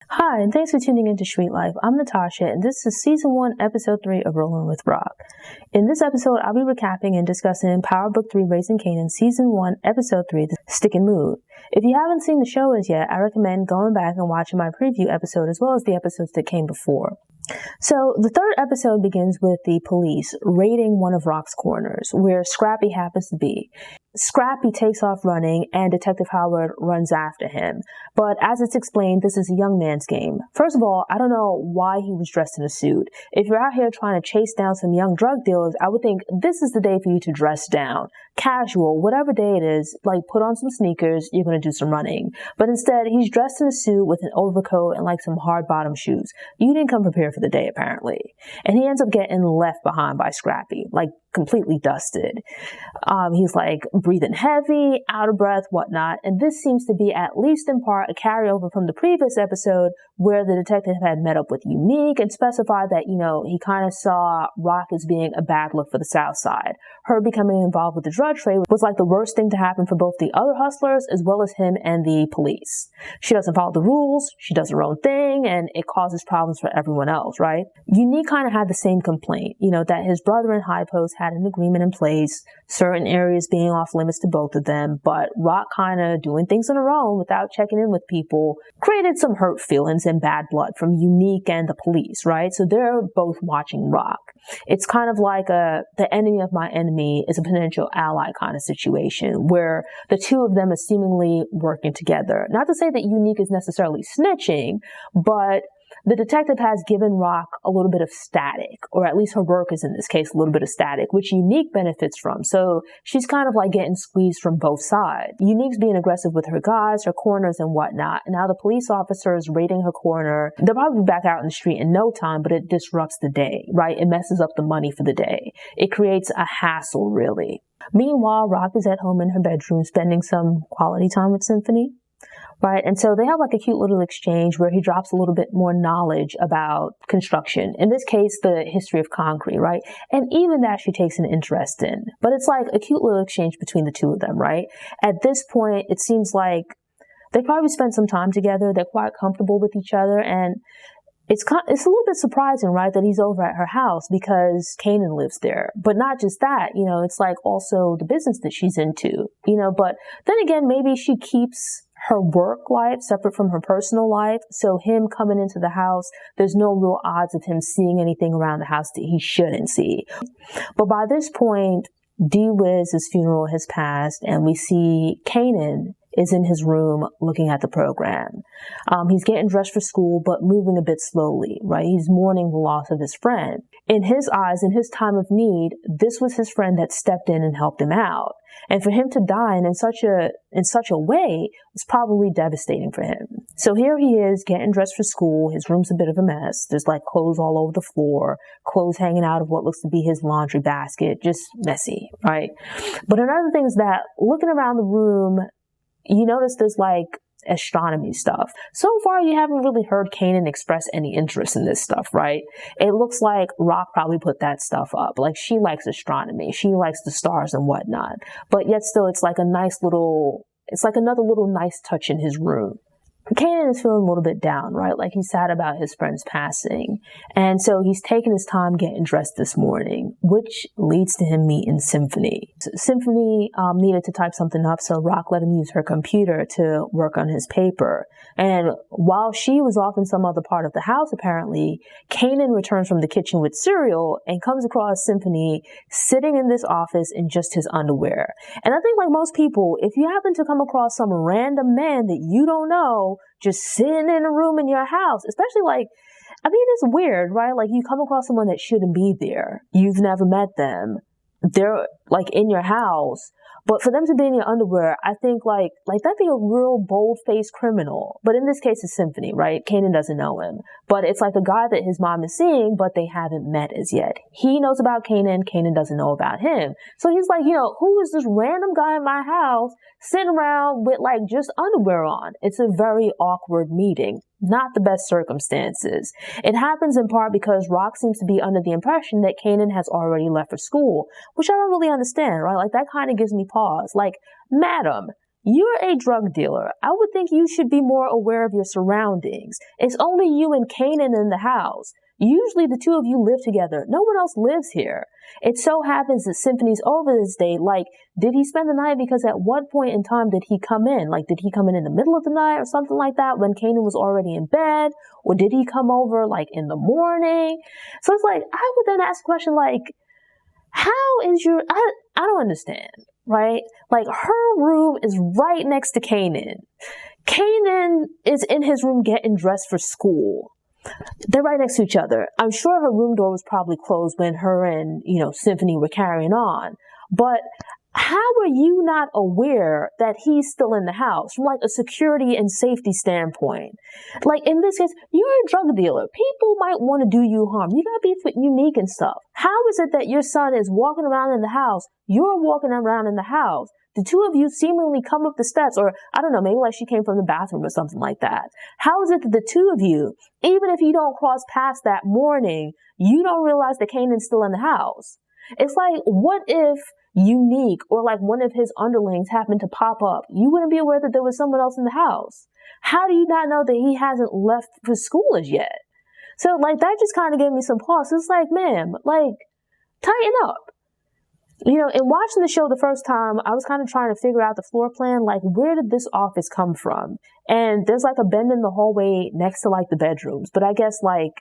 Hi, and thanks for tuning into Street Life. I'm Natasha, and this is Season 1, Episode 3 of Rolling with RAQ. In this episode, I'll be recapping and discussing Power Book 3, Raising Kanan, Season 1, Episode 3, The Stickin' Mood. If you haven't seen the show as yet, I recommend going back and watching my preview episode as well as the episodes that came before. So, the third episode begins with the police raiding one of RAQ's corners, where Scrappy happens to be. Scrappy takes off running, and Detective Howard runs after him. But as it's explained, this is a young man's game. First of all, I don't know why he was dressed in a suit. If you're out here trying to chase down some young drug dealers, I would think this is the day for you to dress down. Casual, whatever day it is, like put on some sneakers, you're going to do some running. But instead, he's dressed in a suit with an overcoat and like some hard bottom shoes. You didn't come prepared for the day, apparently. And he ends up getting left behind by Scrappy, like completely dusted. He's like breathing heavy, out of breath, whatnot. And this seems to be at least in part a carryover from the previous episode where the detective had met up with Unique and specified that, he kind of saw RAQ as being a bad look for the South Side. Her becoming involved with the drug trade was like the worst thing to happen for both the other hustlers as well as him and the police. She doesn't follow the rules, she does her own thing, and it causes problems for everyone else, right? Unique kind of had the same complaint, that his brother in High Post had an agreement in place, certain areas being off limits to both of them, but RAQ kind of doing things on her own without checking in with people created some hurt feelings and bad blood from Unique and the police, right? So they're both watching RAQ. It's kind of like the enemy of my enemy is a potential ally kind of situation where the two of them are seemingly working together. Not to say that Unique is necessarily snitching, but the detective has given RAQ a little bit of static, or at least her work is in this case a little bit of static, which Unique benefits from. So she's kind of like getting squeezed from both sides. Unique's being aggressive with her guys, her corners and whatnot. Now the police officer is raiding her corner. They'll probably be back out in the street in no time, but it disrupts the day, right? It messes up the money for the day. It creates a hassle, really. Meanwhile, RAQ is at home in her bedroom spending some quality time with Symphony. Right. And so they have like a cute little exchange where he drops a little bit more knowledge about construction. In this case, the history of concrete. Right. And even that she takes an interest in. But it's like a cute little exchange between the two of them. Right. At this point, it seems like they probably spent some time together. They're quite comfortable with each other. And it's a little bit surprising, right, that he's over at her house because Kanan lives there. But not just that, it's like also the business that she's into, but then again, maybe she keeps her work life separate from her personal life. So him coming into the house, there's no real odds of him seeing anything around the house that he shouldn't see. But by this point, D-Wiz's funeral has passed and we see Kanan is in his room looking at the program. He's getting dressed for school, but moving a bit slowly, right? He's mourning the loss of his friend. In his eyes, in his time of need, this was his friend that stepped in and helped him out. And for him to die in such a way was probably devastating for him. So here he is getting dressed for school. His room's a bit of a mess. There's like clothes all over the floor, clothes hanging out of what looks to be his laundry basket, just messy, right? But another thing is that looking around the room, you notice there's like astronomy stuff. So far, you haven't really heard Kanan express any interest in this stuff, right? It looks like RAQ probably put that stuff up. Like she likes astronomy. She likes the stars and whatnot. But yet still, it's like another little nice touch in his room. Kanan is feeling a little bit down, right? Like he's sad about his friend's passing. And so he's taking his time getting dressed this morning, which leads to him meeting Symphony. Symphony needed to type something up, so RAQ let him use her computer to work on his paper. And while she was off in some other part of the house, apparently, Kanan returns from the kitchen with cereal and comes across Symphony sitting in this office in just his underwear. And I think like most people, if you happen to come across some random man that you don't know, just sitting in a room in your house, especially it's weird, right? Like you come across someone that shouldn't be there. You've never met them. They're like in your house. But for them to be in your underwear, I think like that'd be a real bold-faced criminal. But in this case, it's Symphony, right? Kanan doesn't know him. But it's like a guy that his mom is seeing, but they haven't met as yet. He knows about Kanan. Kanan doesn't know about him. So he's like, who is this random guy in my house sitting around with like just underwear on? It's a very awkward meeting. Not the best circumstances. It happens in part because RAQ seems to be under the impression that Kanan has already left for school, which I don't really understand, right? Like that kind of gives me pause. Like, madam, you're a drug dealer. I would think you should be more aware of your surroundings. It's only you and Kanan in the house. Usually the two of you live together. No one else lives here. It so happens that Symphony's over this day. Like, did he spend the night? Because at what point in time did he come in? Like, did he come in the middle of the night or something like that when Kanan was already in bed? Or did he come over like in the morning? So it's like, I would then ask a question like, how is your, I don't understand, right? Like, her room is right next to Kanan. Kanan is in his room getting dressed for school. They're right next to each other. I'm sure her room door was probably closed when her and, Symphony were carrying on. But how are you not aware that he's still in the house from like a security and safety standpoint? Like in this case, you're a drug dealer. People might want to do you harm. You gotta be unique and stuff. How is it that your son is walking around in the house? You're walking around in the house. The two of you seemingly come up the steps, or I don't know, maybe like she came from the bathroom or something like that. How is it that the two of you, even if you don't cross paths that morning, you don't realize that Kanan's still in the house? It's like, what if Unique or like one of his underlings happened to pop up? You wouldn't be aware that there was someone else in the house. How do you not know that he hasn't left for school as yet? So like that just kind of gave me some pause. It's like, ma'am, like tighten up. In watching the show the first time, I was kind of trying to figure out the floor plan, like where did this office come from? And there's like a bend in the hallway next to like the bedrooms. But I guess like,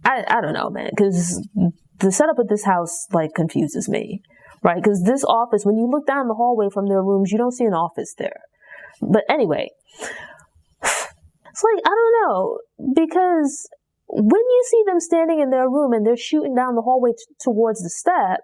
I don't know, man, because the setup of this house like confuses me, right? Because this office, when you look down the hallway from their rooms, you don't see an office there. But anyway, it's like, I don't know, because when you see them standing in their room and they're shooting down the hallway towards the step,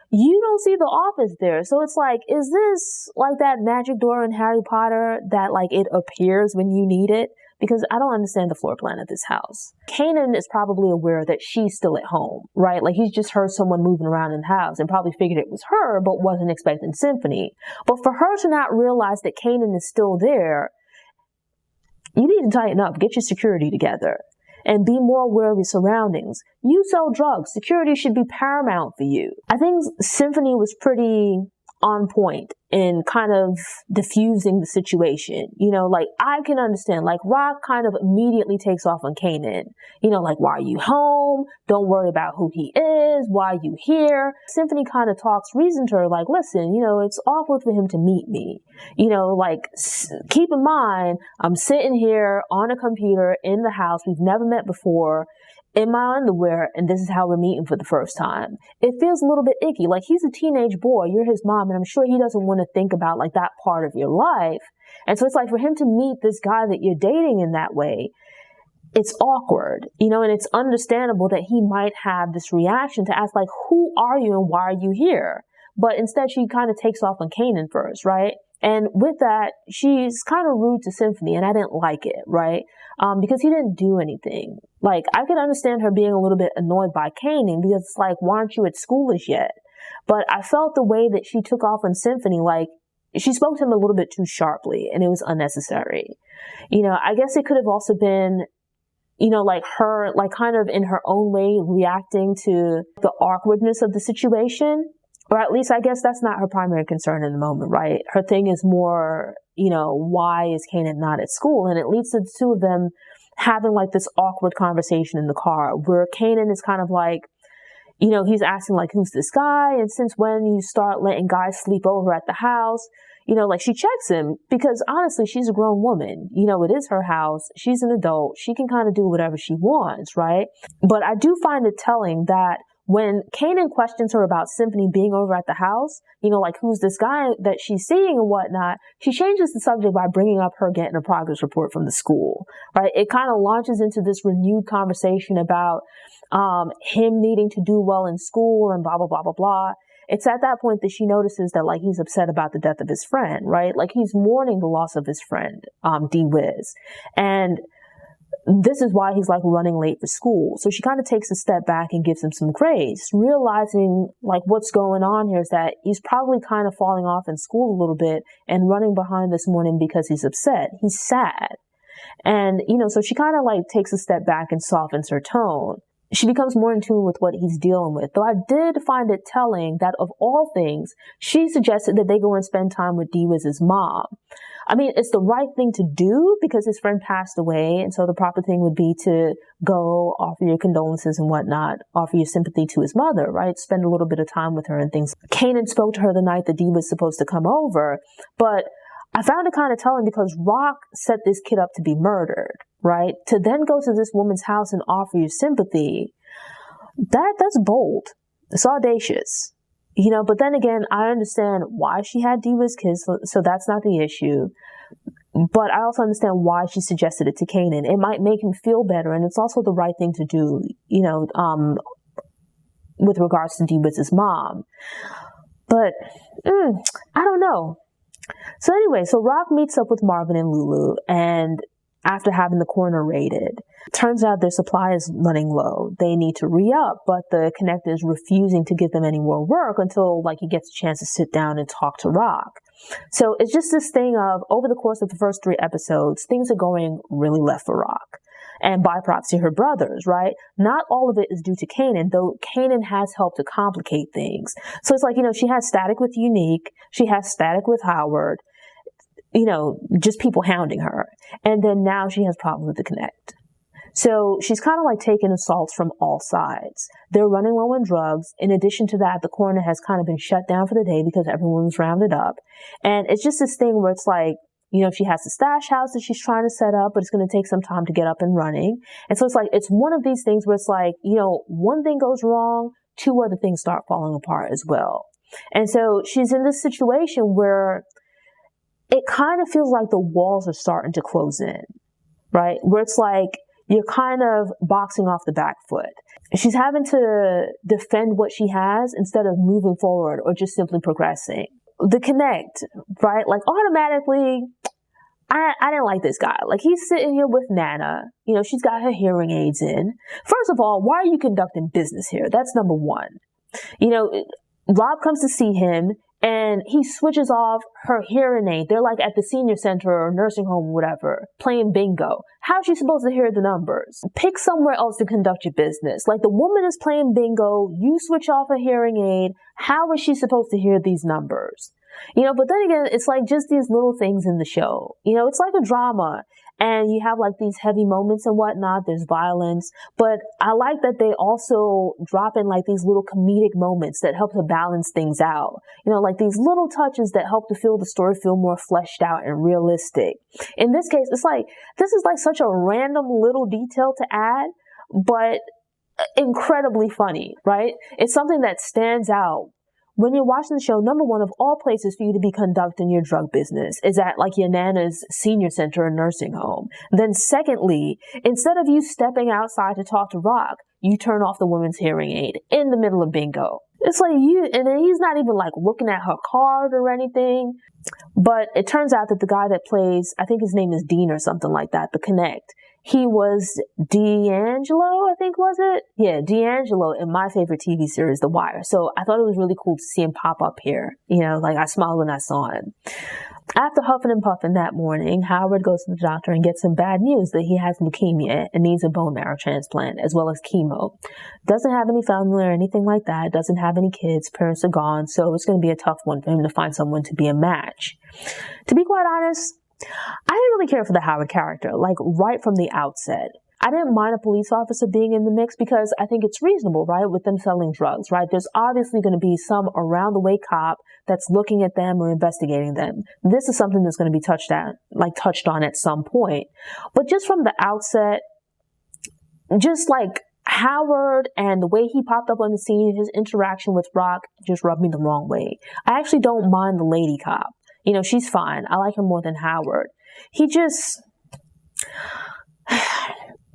you don't see the office there. So it's like, is this like that magic door in Harry Potter that like it appears when you need it? Because I don't understand the floor plan of this house. Kanan is probably aware that she's still at home, right? Like he's just heard someone moving around in the house and probably figured it was her, but wasn't expecting Symphony. But for her to not realize that Kanan is still there, you need to tighten up, get your security together, and be more aware of your surroundings. You sell drugs. Security should be paramount for you. I think Symphony was pretty on point in kind of diffusing the situation. Like I can understand, like RAQ kind of immediately takes off on Kanan. Like, why are you home? Don't worry about who he is. Why are you here? Symphony kind of talks reason to her, like, listen, it's awkward for him to meet me. Like keep in mind, I'm sitting here on a computer in the house. We've never met before. In my underwear, and this is how we're meeting for the first time. It feels a little bit icky. Like he's a teenage boy, you're his mom, and I'm sure he doesn't want to think about like that part of your life. And so it's like for him to meet this guy that you're dating in that way, it's awkward, and it's understandable that he might have this reaction to ask like, who are you and why are you here? But instead she kind of takes off on Kanan first, right? And with that, she's kind of rude to Symphony, and I didn't like it, right? Because he didn't do anything. Like, I could understand her being a little bit annoyed by Kanan because it's like, why aren't you at school as yet? But I felt the way that she took off on Symphony, like, she spoke to him a little bit too sharply, and it was unnecessary. I guess it could have also been, like her, like kind of in her own way reacting to the awkwardness of the situation. Or at least I guess that's not her primary concern in the moment, right? Her thing is more, why is Kanan not at school? And it leads to the two of them having like this awkward conversation in the car where Kanan is kind of like, he's asking like, who's this guy? And since when you start letting guys sleep over at the house? Like she checks him because honestly, she's a grown woman. It is her house. She's an adult. She can kind of do whatever she wants, right? But I do find it telling that when Kanan questions her about Symphony being over at the house, like who's this guy that she's seeing and whatnot, she changes the subject by bringing up her getting a progress report from the school, right? It kind of launches into this renewed conversation about him needing to do well in school and blah, blah, blah, blah, blah. It's at that point that she notices that like he's upset about the death of his friend, right? Like he's mourning the loss of his friend, D-Wiz. And this is why he's like running late for school. So she kind of takes a step back and gives him some grace, realizing like what's going on here is that he's probably kind of falling off in school a little bit and running behind this morning because he's upset. He's sad. And, so she kind of like takes a step back and softens her tone. she becomes more in tune with what he's dealing with. Though I did find it telling that of all things, she suggested that they go and spend time with D-Wiz's mom. I mean, it's the right thing to do because his friend passed away. And so the proper thing would be to go offer your condolences and whatnot, offer your sympathy to his mother, right? Spend a little bit of time with her and things. Kanan spoke to her the night that D was supposed to come over, but I found it kind of telling because RAQ set this kid up to be murdered, right? To then go to this woman's house and offer you sympathy, that's bold. It's audacious. You know, but then again, I understand why she had D-Wiz kids, so that's not the issue. But I also understand why she suggested it to Kanan. It might make him feel better, and it's also the right thing to do, you know, with regards to D-Wiz's mom. But, I don't know. So anyway, so RAQ meets up with Marvin and Lulu, and after having the corner raided, turns out their supply is running low. They need to re-up, but the connector is refusing to give them any more work until like he gets a chance to sit down and talk to RAQ. So it's just this thing of, over the course of the first 3 episodes, things are going really left for RAQ. And by proxy, her brothers, right? Not all of it is due to Kanan, though Kanan has helped to complicate things. So it's like, you know, she has static with Unique. She has static with Howard. You know, just people hounding her. And then now she has problems with the Connect. So she's kind of like taking assaults from all sides. They're running low on drugs. In addition to that, the corner has kind of been shut down for the day because everyone's rounded up. And it's just this thing where it's like, you know, she has the stash house that she's trying to set up, but it's going to take some time to get up and running. And so it's like, it's one of these things where it's like, you know, one thing goes wrong, 2 other things start falling apart as well. And so she's in this situation where it kind of feels like the walls are starting to close in, right? Where it's like you're kind of boxing off the back foot. She's having to defend what she has instead of moving forward or just simply progressing. The Connect, right? Like automatically, I didn't like this guy. Like he's sitting here with Nana. You know, she's got her hearing aids in. First of all, why are you conducting business here? That's number one. You know, Rob comes to see him. And he switches off her hearing aid. They're like at the senior center or nursing home or whatever, playing bingo. How's she supposed to hear the numbers? Pick somewhere else to conduct your business. Like the woman is playing bingo, you switch off a hearing aid. How is she supposed to hear these numbers? You know, but then again, it's like just these little things in the show. You know, it's like a drama. And you have like these heavy moments and whatnot. There's violence. But I like that they also drop in like these little comedic moments that help to balance things out. You know, like these little touches that help to feel the story feel more fleshed out and realistic. In this case, it's like, this is like such a random little detail to add, but incredibly funny, right? It's something that stands out. When you're watching the show, number one, of all places for you to be conducting your drug business is at like your Nana's senior center or nursing home. Then secondly, instead of you stepping outside to talk to RAQ, you turn off the woman's hearing aid in the middle of bingo. It's like and then he's not even like looking at her card or anything. But it turns out that the guy that plays, I think his name is Dean or something like that, the Connect. He was D'Angelo, I think, was it? Yeah, D'Angelo in my favorite TV series, The Wire. So I thought it was really cool to see him pop up here. You know, like I smiled when I saw him. After huffing and puffing that morning, Howard goes to the doctor and gets some bad news that he has leukemia and needs a bone marrow transplant as well as chemo. Doesn't have any family or anything like that. Doesn't have any kids. Parents are gone. So it's going to be a tough one for him to find someone to be a match. To be quite honest, I didn't really care for the Howard character, like right from the outset. I didn't mind a police officer being in the mix because I think it's reasonable, right, with them selling drugs, right? There's obviously going to be some around-the-way cop that's looking at them or investigating them. This is something that's going to be touched on at some point. But just from the outset, just like Howard and the way he popped up on the scene, his interaction with RAQ just rubbed me the wrong way. I actually don't mind the lady cop. You know, she's fine. I like her more than Howard. He just,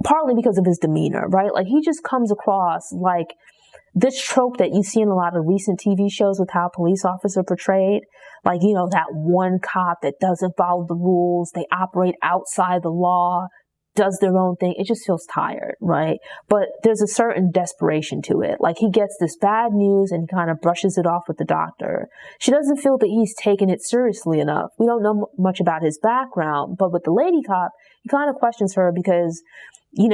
partly because of his demeanor, right? Like he just comes across like this trope that you see in a lot of recent TV shows with how police officers are portrayed. Like, you know, that one cop that doesn't follow the rules. They operate outside the law, does their own thing. It just feels tired, right? But there's a certain desperation to it. Like he gets this bad news and he kind of brushes it off with the doctor. She doesn't feel that he's taken it seriously enough. We don't know much about his background, but with the lady cop, he kind of questions her because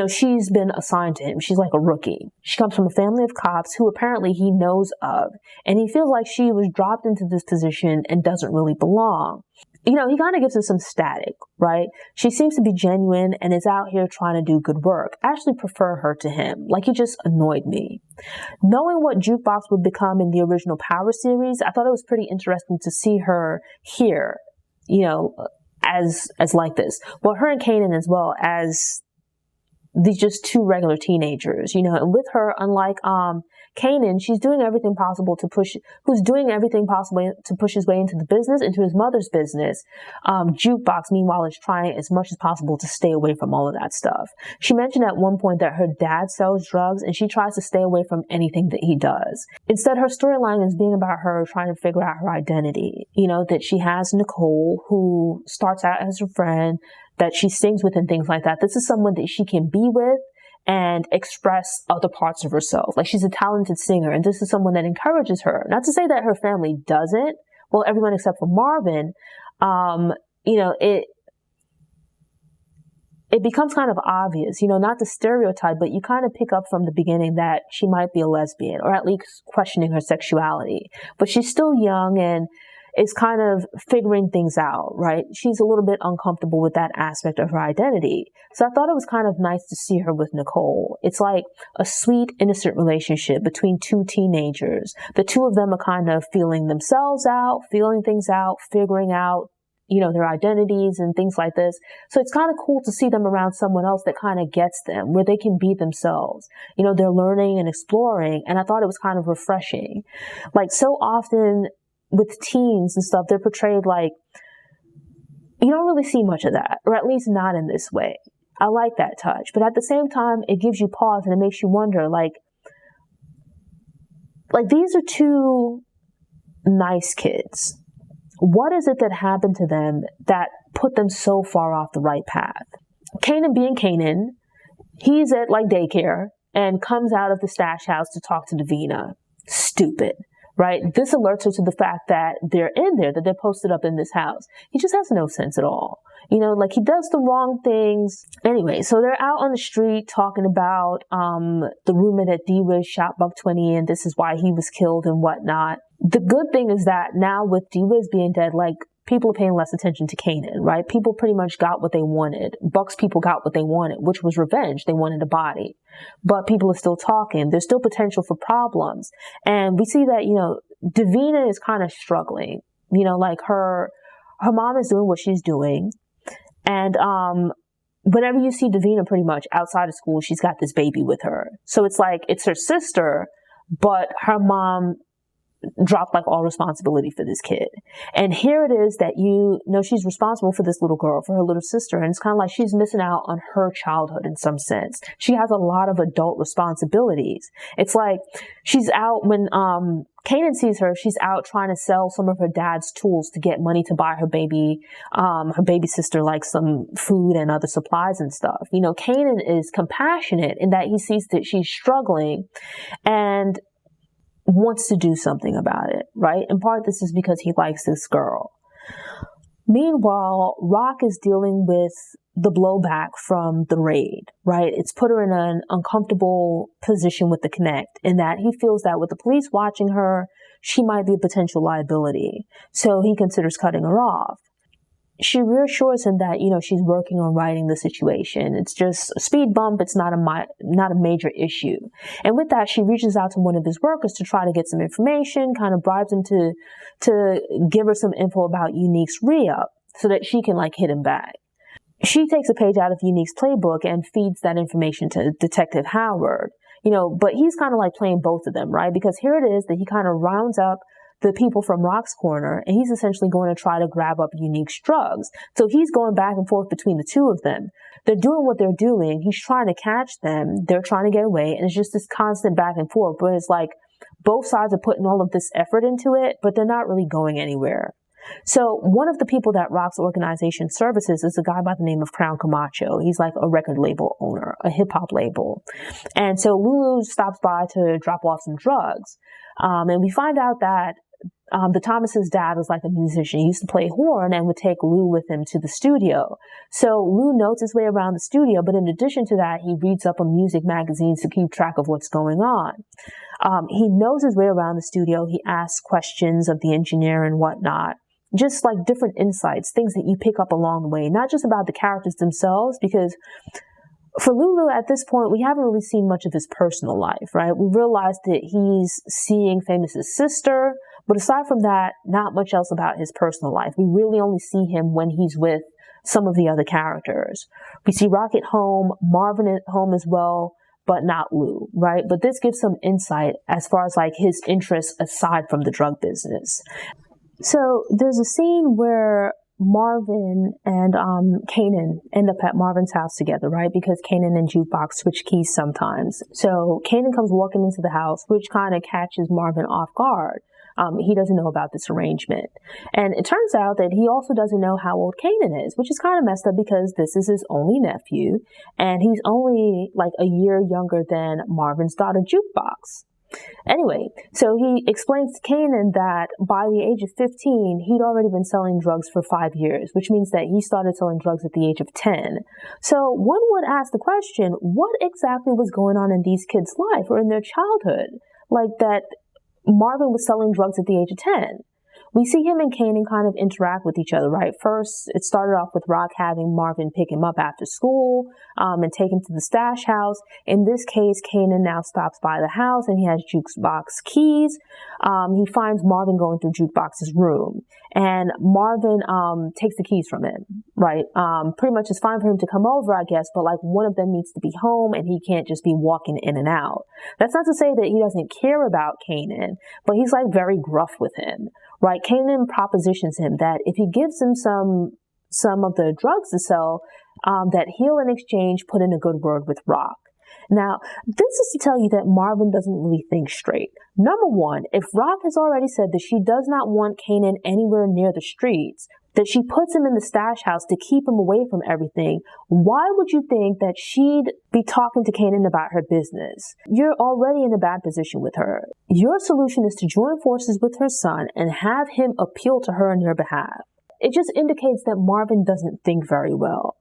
she's been assigned to him. She's like a rookie. She comes from a family of cops who apparently he knows of, and he feels like she was dropped into this position and doesn't really belong. He kind of gives her some static, right? She seems to be genuine and is out here trying to do good work. I actually prefer her to him. Like, he just annoyed me. Knowing what Jukebox would become in the original Power series, I thought it was pretty interesting to see her here, as like this. Well, her and Kanan as well as these just two regular teenagers, and with her, unlike Kanan, she's doing everything possible to push his way into the business, into his mother's business. Jukebox, meanwhile, is trying as much as possible to stay away from all of that stuff. She mentioned at one point that her dad sells drugs and she tries to stay away from anything that he does. Instead, her storyline is being about her trying to figure out her identity. That she has Nicole, who starts out as her friend, that she sings with and things like that. This is someone that she can be with and express other parts of herself. Like, she's a talented singer, and this is someone that encourages her. Not to say that her family doesn't. Well, everyone except for Marvin, it becomes kind of obvious, not the stereotype, but you kind of pick up from the beginning that she might be a lesbian, or at least questioning her sexuality. But she's still young and is kind of figuring things out, right? She's a little bit uncomfortable with that aspect of her identity. So I thought it was kind of nice to see her with Nicole. It's like a sweet, innocent relationship between two teenagers. The two of them are kind of feeling themselves out, feeling things out, figuring out, their identities and things like this. So it's kind of cool to see them around someone else that kind of gets them, where they can be themselves. They're learning and exploring, and I thought it was kind of refreshing. Like, so often with teens and stuff, they're portrayed like, you don't really see much of that, or at least not in this way. I like that touch, but at the same time, it gives you pause and it makes you wonder, like these are two nice kids. What is it that happened to them that put them so far off the right path? Kanan being Kanan, he's at like daycare and comes out of the stash house to talk to Davina. Stupid. Right? This alerts her to the fact that they're in there, that they're posted up in this house. He just has no sense at all. Like, he does the wrong things. Anyway, so they're out on the street talking about the rumor that D-Wiz shot Buck 20 and this is why he was killed and whatnot. The good thing is that now with D-Wiz being dead, like, people are paying less attention to Kanan, right? People pretty much got what they wanted. Buck's people got what they wanted, which was revenge. They wanted a body. But people are still talking. There's still potential for problems. And we see that, Davina is kind of struggling. Like, her mom is doing what she's doing. And whenever you see Davina pretty much outside of school, she's got this baby with her. So it's like, it's her sister, but her mom dropped like all responsibility for this kid. And here it is that she's responsible for this little girl, for her little sister. And it's kind of like she's missing out on her childhood in some sense. She has a lot of adult responsibilities. It's like she's out when Kanan sees her, she's out trying to sell some of her dad's tools to get money to buy her baby sister like some food and other supplies and stuff. Kanan is compassionate in that he sees that she's struggling and wants to do something about it, right? In part, this is because he likes this girl. Meanwhile, RAQ is dealing with the blowback from the raid, right? It's put her in an uncomfortable position with the Connect in that he feels that with the police watching her, she might be a potential liability. So he considers cutting her off. She reassures him that, she's working on righting the situation. It's just a speed bump. It's not a major issue. And with that, she reaches out to one of his workers to try to get some information, kind of bribes him to give her some info about Unique's re-up so that she can like hit him back. She takes a page out of Unique's playbook and feeds that information to Detective Howard, but he's kind of like playing both of them, right? Because here it is that he kind of rounds up the people from RAQ's corner, and he's essentially going to try to grab up Unique's drugs. So he's going back and forth between the two of them. They're doing what they're doing. He's trying to catch them. They're trying to get away. And it's just this constant back and forth. But it's like both sides are putting all of this effort into it, but they're not really going anywhere. So one of the people that RAQ's organization services is a guy by the name of Crown Camacho. He's like a record label owner, a hip hop label. And so Lulu stops by to drop off some drugs. And we find out that the Thomas's dad was like a musician. He used to play horn and would take Lou with him to the studio. So Lou knows his way around the studio, but in addition to that, he reads up on music magazines to keep track of what's going on. He knows his way around the studio. He asks questions of the engineer and whatnot. Just like different insights, things that you pick up along the way, not just about the characters themselves, because for Lulu at this point, we haven't really seen much of his personal life, right? We realized that he's seeing Famous's sister, but aside from that, not much else about his personal life. We really only see him when he's with some of the other characters. We see RAQ at home, Marvin at home as well, but not Lou, right? But this gives some insight as far as like his interests aside from the drug business. So there's a scene where Marvin and Kanan end up at Marvin's house together, right? Because Kanan and Jukebox switch keys sometimes. So Kanan comes walking into the house, which kind of catches Marvin off guard. He doesn't know about this arrangement. And it turns out that he also doesn't know how old Kanan is, which is kind of messed up because this is his only nephew, and he's only like a year younger than Marvin's daughter, Jukebox. Anyway, so he explains to Kanan that by the age of 15, he'd already been selling drugs for 5 years, which means that he started selling drugs at the age of 10. So one would ask the question, what exactly was going on in these kids' life or in their childhood? Like that Marvin was selling drugs at the age of 10. We see him and Kanan kind of interact with each other, right? First, it started off with RAQ having Marvin pick him up after school and take him to the stash house. In this case, Kanan now stops by the house and he has Jukebox keys. He finds Marvin going through Jukebox's room, and Marvin takes the keys from him, right? Pretty much it's fine for him to come over, I guess, but like one of them needs to be home and he can't just be walking in and out. That's not to say that he doesn't care about Kanan, but he's like very gruff with him. Right, Kanan propositions him that if he gives him some of the drugs to sell, that he'll in exchange put in a good word with RAQ. Now, this is to tell you that Marvin doesn't really think straight. Number one, if RAQ has already said that she does not want Kanan anywhere near the streets, that she puts him in the stash house to keep him away from everything, why would you think that she'd be talking to Kanan about her business? You're already in a bad position with her. Your solution is to join forces with her son and have him appeal to her on your behalf. It just indicates that Marvin doesn't think very well.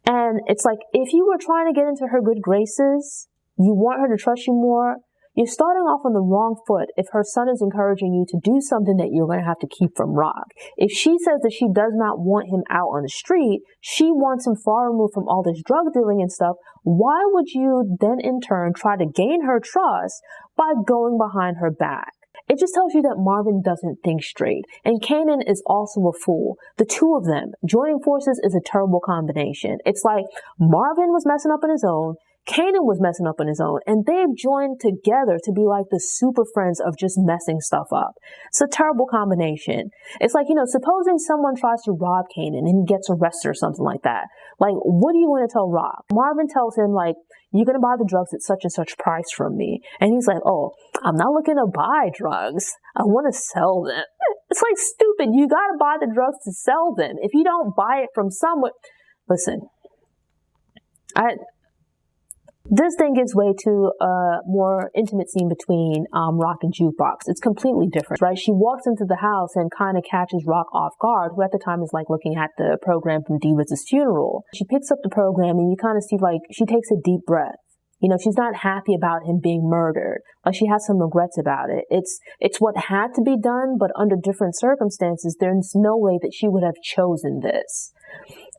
And it's like, if you were trying to get into her good graces, you want her to trust you more, you're starting off on the wrong foot if her son is encouraging you to do something that you're going to have to keep from RAQ. If she says that she does not want him out on the street, she wants him far removed from all this drug dealing and stuff, why would you then in turn try to gain her trust by going behind her back? It just tells you that Marvin doesn't think straight. And Kanan is also a fool. The two of them joining forces is a terrible combination. It's like Marvin was messing up on his own, Kanan was messing up on his own, and they've joined together to be like the super friends of just messing stuff up. It's a terrible combination. It's like, supposing someone tries to rob Kanan and he gets arrested or something like that. Like, what do you want to tell RAQ? Marvin tells him, like, you're going to buy the drugs at such and such price from me. And he's like, oh, I'm not looking to buy drugs. I want to sell them. It's like stupid. You got to buy the drugs to sell them. If you don't buy it from someone, listen, this then gives way to a more intimate scene between RAQ and Jukebox. It's completely different, right? She walks into the house and kind of catches RAQ off guard, who at the time is like looking at the program from D-Wiz's funeral. She picks up the program and you kind of see like she takes a deep breath. She's not happy about him being murdered. Like she has some regrets about it. It's what had to be done, but under different circumstances, there's no way that she would have chosen this.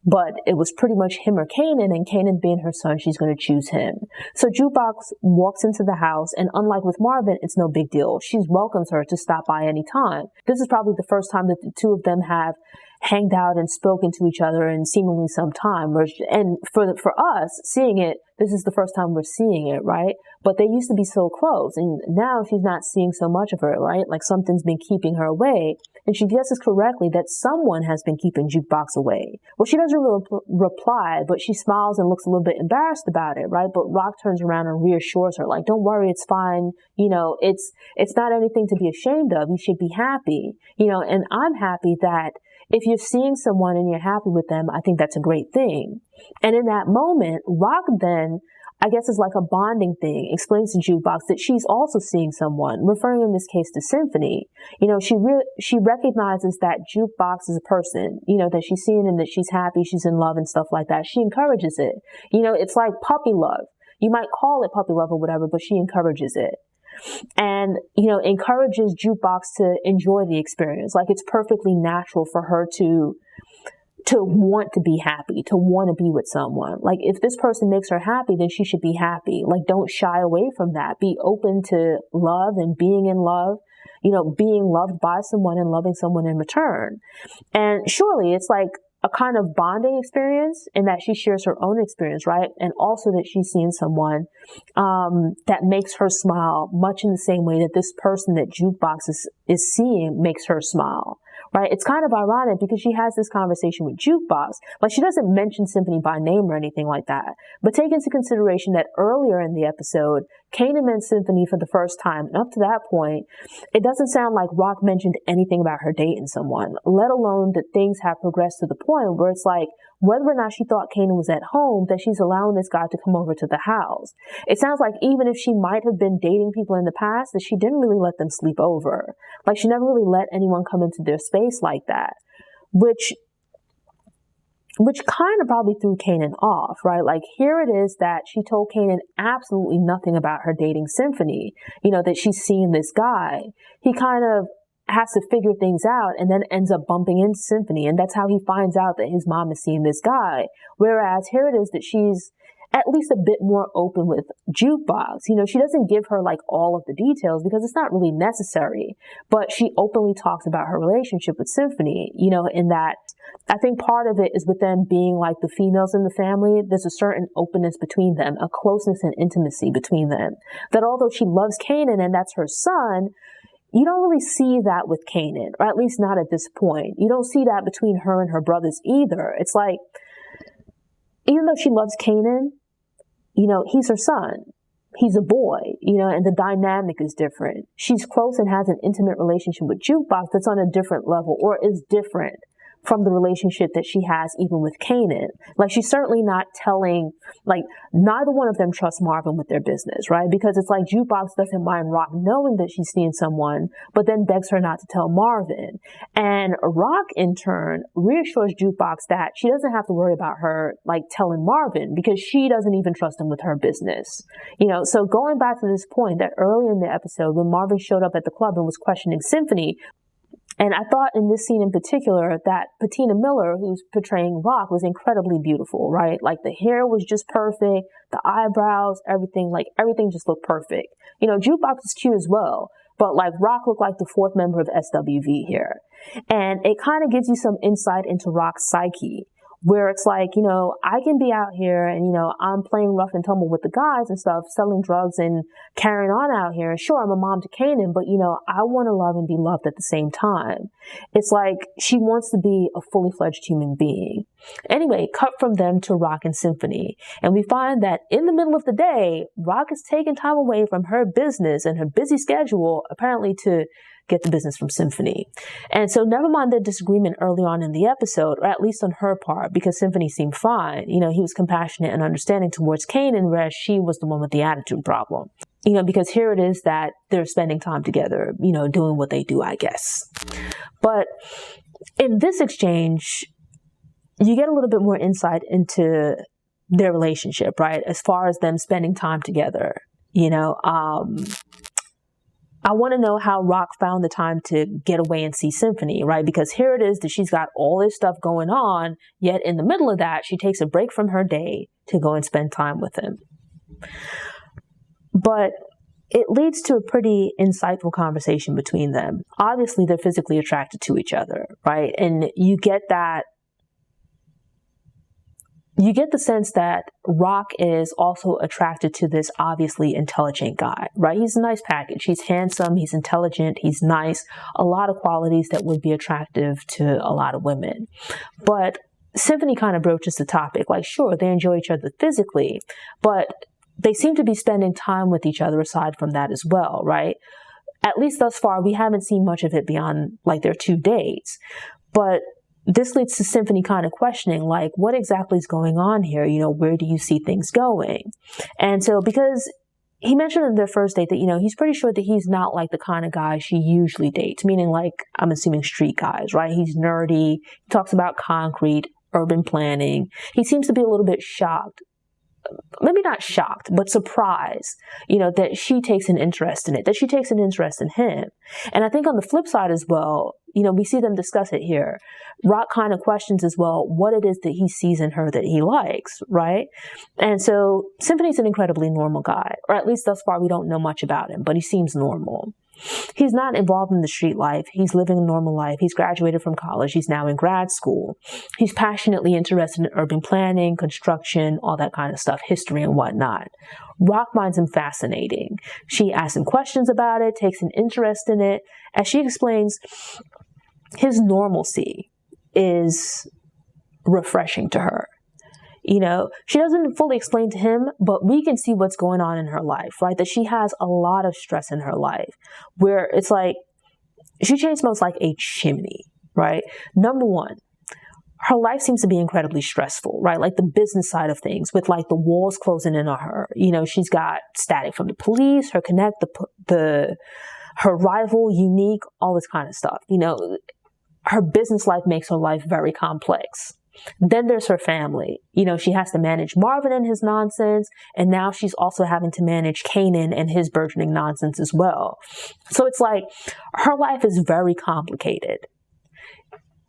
But it was pretty much him or Kanan, and Kanan being her son, she's going to choose him. So Jukebox walks into the house, and unlike with Marvin, it's no big deal. She welcomes her to stop by any time. This is probably the first time that the two of them have hanged out and spoken to each other in seemingly some time. And for us, seeing it, this is the first time we're seeing it, right? But they used to be so close, and now she's not seeing so much of her, right? Like something's been keeping her away. And she guesses correctly that someone has been keeping Jukebox away. Well, she doesn't really reply, but she smiles and looks a little bit embarrassed about it, right? But RAQ turns around and reassures her, like, don't worry, it's fine. It's not anything to be ashamed of. You should be happy. And I'm happy that if you're seeing someone and you're happy with them, I think that's a great thing. And in that moment, RAQ then, I guess it's like a bonding thing, explains to Jukebox that she's also seeing someone, referring in this case to Symphony. She recognizes that Jukebox is a person, that she's seeing and that she's happy, she's in love and stuff like that. She encourages it. It's like puppy love. You might call it puppy love or whatever, but she encourages it. And, encourages Jukebox to enjoy the experience. Like, it's perfectly natural for her to want to be happy, to want to be with someone. Like, if this person makes her happy, then she should be happy. Like, don't shy away from that. Be open to love and being in love, being loved by someone and loving someone in return. And surely it's like a kind of bonding experience in that she shares her own experience, right? And also that she's seeing someone that makes her smile, much in the same way that this person that Jukebox is seeing makes her smile. Right? It's kind of ironic because she has this conversation with Jukebox. Like, she doesn't mention Symphony by name or anything like that. But take into consideration that earlier in the episode, Kanan met Symphony for the first time. And up to that point, it doesn't sound like RAQ mentioned anything about her dating someone, let alone that things have progressed to the point where it's like, whether or not she thought Kanan was at home, that she's allowing this guy to come over to the house. It sounds like even if she might have been dating people in the past, that she didn't really let them sleep over. Like, she never really let anyone come into their space like that, which kind of probably threw Kanan off, right? Like, here it is that she told Kanan absolutely nothing about her dating Symphony, that she's seeing this guy. He kind of has to figure things out and then ends up bumping into Symphony. And that's how he finds out that his mom is seeing this guy. Whereas here it is that she's at least a bit more open with Jukebox. She doesn't give her like all of the details because it's not really necessary, but she openly talks about her relationship with Symphony, in that I think part of it is with them being like the females in the family. There's a certain openness between them, a closeness and intimacy between them, that although she loves Kanan and that's her son, you don't really see that with Kanan, or at least not at this point. You don't see that between her and her brothers either. It's like, even though she loves Kanan, he's her son. He's a boy, and the dynamic is different. She's close and has an intimate relationship with Jukebox that's on a different level, or is different from the relationship that she has even with Kanan. Like, she's certainly not telling, like, neither one of them trusts Marvin with their business, right? Because it's like Jukebox doesn't mind RAQ knowing that she's seeing someone, but then begs her not to tell Marvin. And RAQ, in turn, reassures Jukebox that she doesn't have to worry about her, like, telling Marvin, because she doesn't even trust him with her business. So going back to this point, that early in the episode, when Marvin showed up at the club and was questioning Symphony, and I thought in this scene in particular that Patina Miller, who's portraying RAQ, was incredibly beautiful, right? Like, the hair was just perfect, the eyebrows, everything just looked perfect. Jukebox was cute as well, but like RAQ looked like the fourth member of SWV here. And it kind of gives you some insight into RAQ's psyche, where it's like, I can be out here and, I'm playing rough and tumble with the guys and stuff, selling drugs and carrying on out here. And sure, I'm a mom to Kanan, but, I want to love and be loved at the same time. It's like she wants to be a fully fledged human being. Anyway, cut from them to RAQ and Symphony. And we find that in the middle of the day, RAQ is taking time away from her business and her busy schedule, apparently to get the business from Symphony. And so never mind their disagreement early on in the episode, or at least on her part, because Symphony seemed fine. He was compassionate and understanding towards Kanan, whereas she was the one with the attitude problem. Because here it is that they're spending time together, doing what they do, I guess. But in this exchange, you get a little bit more insight into their relationship, right? As far as them spending time together, I want to know how RAQ found the time to get away and see Symphony, right? Because here it is that she's got all this stuff going on, yet in the middle of that, she takes a break from her day to go and spend time with him. But it leads to a pretty insightful conversation between them. Obviously, they're physically attracted to each other, right? And you get the sense that RAQ is also attracted to this obviously intelligent guy, right? He's a nice package. He's handsome, he's intelligent, he's nice, a lot of qualities that would be attractive to a lot of women. But Symphony kind of broaches the topic, like, sure, they enjoy each other physically, but they seem to be spending time with each other aside from that as well, right? At least thus far, we haven't seen much of it beyond like their 2 dates. But this leads to Symphony kind of questioning, like, what exactly is going on here? Where do you see things going? And so because he mentioned in their first date that, he's pretty sure that he's not like the kind of guy she usually dates, meaning like, I'm assuming street guys, right? He's nerdy. He talks about concrete, urban planning. He seems to be a little bit shocked. Maybe not shocked, but surprised, that she takes an interest in it, that she takes an interest in him. And I think on the flip side as well, we see them discuss it here. RAQ kind of questions as well what it is that he sees in her that he likes, right? And so Symphony's an incredibly normal guy, or at least thus far we don't know much about him, but he seems normal. He's not involved in the street life. He's living a normal life. He's graduated from college. He's now in grad school. He's passionately interested in urban planning, construction, all that kind of stuff, history and whatnot. RAQ finds him fascinating. She asks him questions about it, takes an interest in it. As she explains, his normalcy is refreshing to her. She doesn't fully explain to him, but we can see what's going on in her life, right? That she has a lot of stress in her life where it's like, she chain smokes like a chimney, right? Number one, her life seems to be incredibly stressful, right? Like the business side of things with like the walls closing in on her. She's got static from the police, her connect, her rival, unique, all this kind of stuff. Her business life makes her life very complex. Then there's her family. She has to manage Marvin and his nonsense, and now she's also having to manage Kanan and his burgeoning nonsense as well. So it's like her life is very complicated.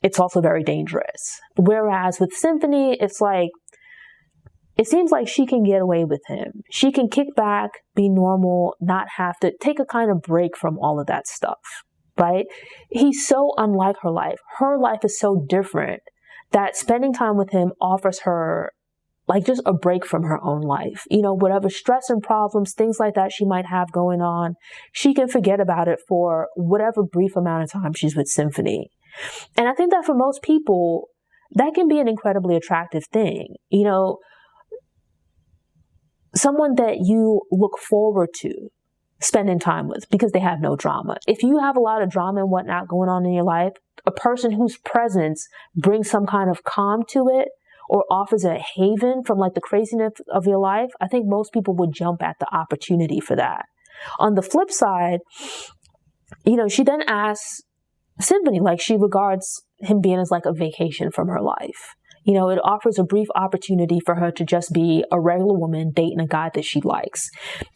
It's also very dangerous. Whereas with Symphony, it's like, it seems like she can get away with him. She can kick back, be normal, not have to take a kind of break from all of that stuff, right? He's so unlike her life. Her life is so different that spending time with him offers her like just a break from her own life. Whatever stress and problems, things like that she might have going on, she can forget about it for whatever brief amount of time she's with Symphony. And I think that for most people, that can be an incredibly attractive thing. Someone that you look forward to spending time with because they have no drama. If you have a lot of drama and whatnot going on in your life, a person whose presence brings some kind of calm to it or offers a haven from like the craziness of your life, I think most people would jump at the opportunity for that. On the flip side, she then asks Symphony, like she regards him being as like a vacation from her life. It offers a brief opportunity for her to just be a regular woman dating a guy that she likes.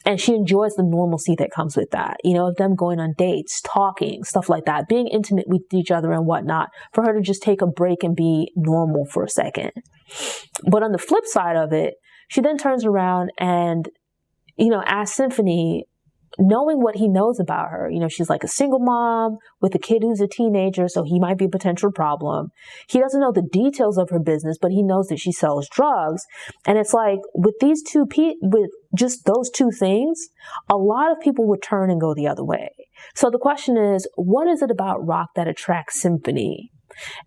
And she enjoys the normalcy that comes with that. Of them going on dates, talking, stuff like that, being intimate with each other and whatnot, for her to just take a break and be normal for a second. But on the flip side of it, she then turns around and, asks Symphony, knowing what he knows about her, she's like a single mom with a kid who's a teenager, so he might be a potential problem. He doesn't know the details of her business, but he knows that she sells drugs. And it's like with with just those two things, a lot of people would turn and go the other way. So the question is, what is it about RAQ that attracts Symphony?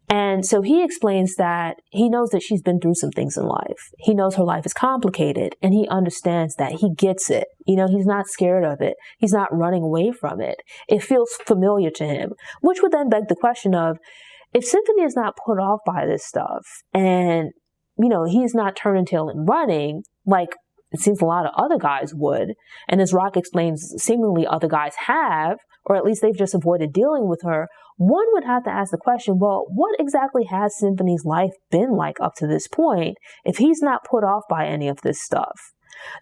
And so he explains that he knows that she's been through some things in life. He knows her life is complicated and he understands that. He gets it. He's not scared of it. He's not running away from it. It feels familiar to him, which would then beg the question of, if Symphony is not put off by this stuff and, he's not turning tail and running, like it seems a lot of other guys would, and as RAQ explains, seemingly other guys have, or at least they've just avoided dealing with her, one would have to ask the question, well, what exactly has Symphony's life been like up to this point if he's not put off by any of this stuff?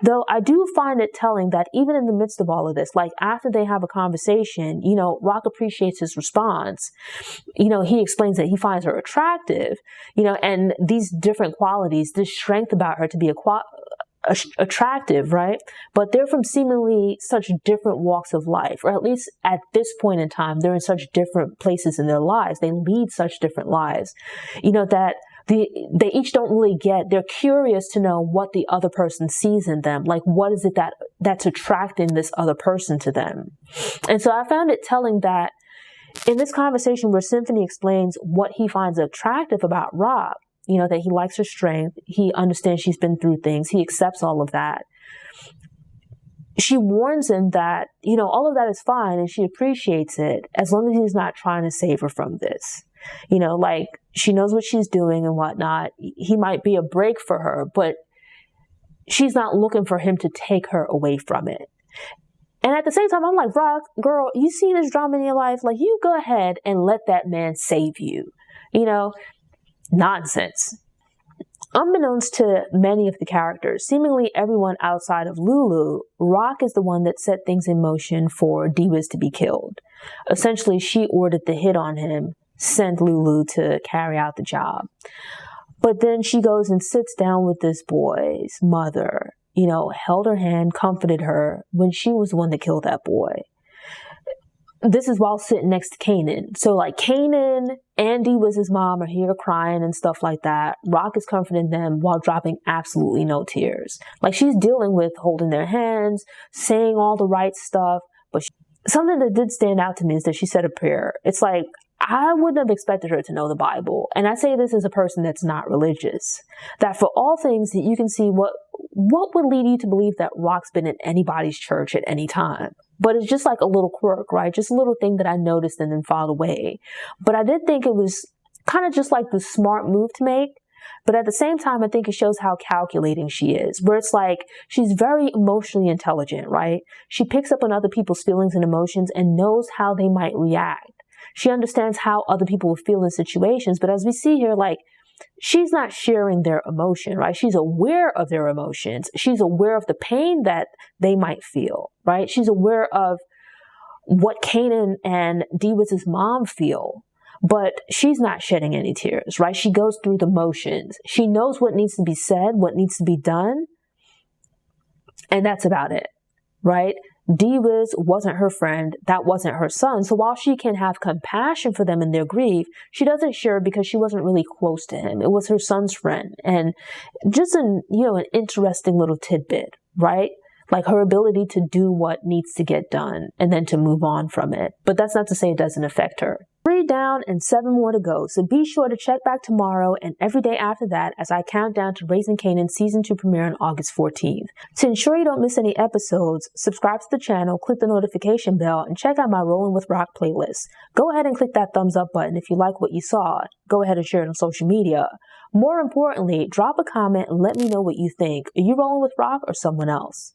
Though I do find it telling that even in the midst of all of this, like after they have a conversation, RAQ appreciates his response. He explains that he finds her attractive, and these different qualities, this strength about her to be attractive, right? But they're from seemingly such different walks of life, or at least at this point in time, they're in such different places in their lives. They lead such different lives, that they each don't really get, they're curious to know what the other person sees in them. Like, what is it that's attracting this other person to them? And so I found it telling that in this conversation where Symphony explains what he finds attractive about RAQ, that he likes her strength, he understands she's been through things, he accepts all of that. She warns him that, all of that is fine and she appreciates it as long as he's not trying to save her from this. she knows what she's doing and whatnot. He might be a break for her, but she's not looking for him to take her away from it. And at the same time, I'm like, RAQ, girl, you see this drama in your life? Like, you go ahead and let that man save you. You know, nonsense. Unbeknownst to many of the characters, seemingly everyone outside of Lulu, RAQ is the one that set things in motion for Divas to be killed. Essentially, she ordered the hit on him, sent Lulu to carry out the job. But then she goes and sits down with this boy's mother, you know, held her hand, comforted her when she was the one that killed that boy. This is while sitting next to Kanan. So like Kanan and Divas' mom are here crying and stuff like that. RAQ is comforting them while dropping absolutely no tears. Like she's dealing with holding their hands, saying all the right stuff. But something that did stand out to me is that she said a prayer. It's like, I wouldn't have expected her to know the Bible. And I say this as a person that's not religious. That for all things that you can see, what would lead you to believe that RAQ's been in anybody's church at any time? But it's just like a little quirk, right? Just a little thing that I noticed and then filed away. But I did think it was kind of just like the smart move to make. But at the same time, I think it shows how calculating she is, where it's like she's very emotionally intelligent, right? She picks up on other people's feelings and emotions and knows how they might react. She understands how other people will feel in situations. But as we see here, like, she's not sharing their emotion, right? She's aware of their emotions. She's aware of the pain that they might feel, right? She's aware of what Kanan and Divas' mom feel, but she's not shedding any tears, right? She goes through the motions. She knows what needs to be said, what needs to be done, and that's about it, right? Divas wasn't her friend. That wasn't her son. So while she can have compassion for them in their grief, she doesn't share because she wasn't really close to him. It was her son's friend. And just an interesting little tidbit, right? Like her ability to do what needs to get done and then to move on from it. But that's not to say it doesn't affect her. 3 down and 7 more to go. So be sure to check back tomorrow and every day after that as I count down to Raising Kanan Season 2 premiere on August 14th. To ensure you don't miss any episodes, subscribe to the channel, click the notification bell, and check out my Rolling with RAQ playlist. Go ahead and click that thumbs up button if you like what you saw. Go ahead and share it on social media. More importantly, drop a comment and let me know what you think. Are you rolling with RAQ or someone else?